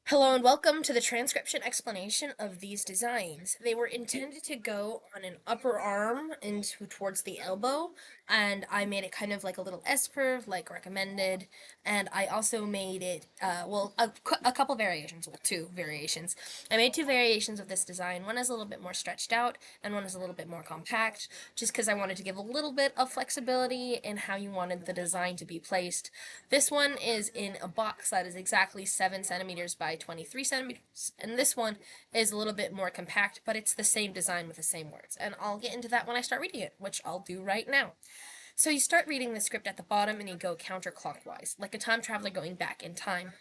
Hello and welcome to the transcription explanation of these designs. They were intended to go on an upper arm into towards the elbow, and I made it kind of like a little S curve, like recommended, and I also made it, a couple variations, well, two variations. I made two variations of this design. One is a little bit more stretched out, and one is a little bit more compact, just because I wanted to give a little bit of flexibility in how you wanted the design to be placed. This one is in a box that is exactly 7 centimeters by 23 centimeters, and this one is a little bit more compact, but it's the same design with the same words, and I'll get into that when I start reading it, which I'll do right now. So you start reading the script at the bottom and you go counterclockwise, like a time traveler going back in time.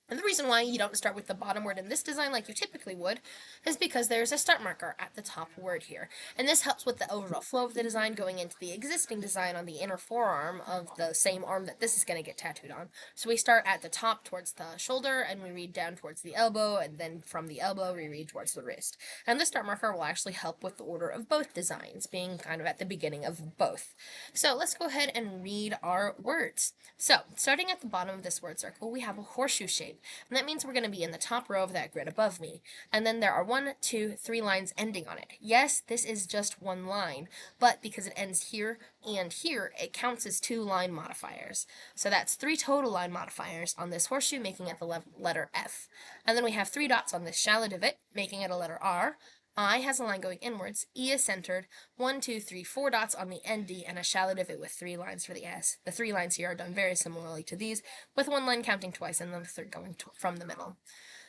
And the reason why you don't start with the bottom word in this design like you typically would is because there's a start marker at the top word here. And this helps with the overall flow of the design going into the existing design on the inner forearm of the same arm that this is going to get tattooed on. So we start at the top towards the shoulder and we read down towards the elbow, and then from the elbow we read towards the wrist. And the start marker will actually help with the order of both designs, being kind of at the beginning of both. So let's go ahead and read our words. So starting at the bottom of this word circle, we have a horseshoe shape. And that means we're going to be in the top row of that grid above me. And then there are 1, 2, 3 lines ending on it. Yes, this is just one line, but because it ends here and here, it counts as 2 line modifiers. So that's 3 total line modifiers on this horseshoe, making it the letter F. And then we have 3 dots on this shallow divot, making it a letter R. I has a line going inwards, E is centered, 1, 2, 3, 4 dots on the ND, and a shallow divot with 3 lines for the S. The 3 lines here are done very similarly to these, with 1 line counting twice and then the third going from the middle.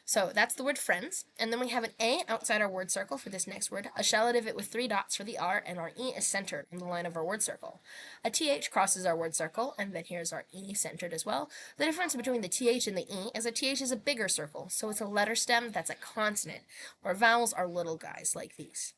So that's the word friends, and then we have an A outside our word circle for this next word, a shallow divot with 3 dots for the R, and our E is centered on the line of our word circle. A TH crosses our word circle, and then here's our E centered as well. The difference between the TH and the E is a TH is a bigger circle, so it's a letter stem that's a consonant, where vowels are little guys like these.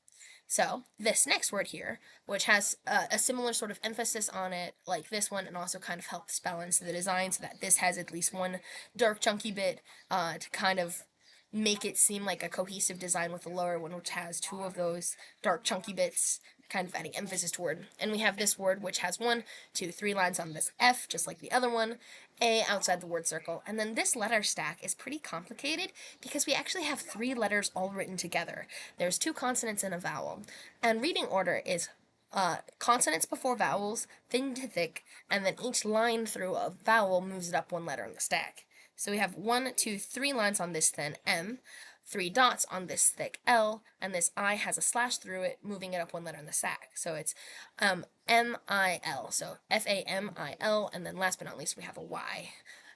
So this next word here, which has a similar sort of emphasis on it like this one, and also kind of helps balance the design so that this has at least one dark chunky bit to kind of make it seem like a cohesive design with the lower one, which has 2 of those dark chunky bits, kind of adding emphasis toward. And we have this word which has 1, 2, 3 lines on this F, just like the other one, A outside the word circle. And then this letter stack is pretty complicated because we actually have 3 letters all written together. There's 2 consonants and a vowel. And reading order is consonants before vowels, thin to thick, and then each line through a vowel moves it up 1 letter in the stack. So we have 1, 2, 3 lines on this thin M, 3 dots on this thick L, and this I has a slash through it, moving it up 1 letter in the stack. So it's M-I-L, so F-A-M-I-L, and then last but not least we have a Y.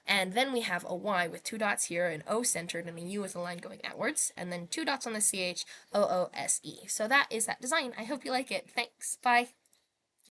And then we have a Y with 2 dots here, an O centered, and a U with a line going outwards, and then 2 dots on the CH, O-O-S-E. So that is that design. I hope you like it. Thanks. Bye.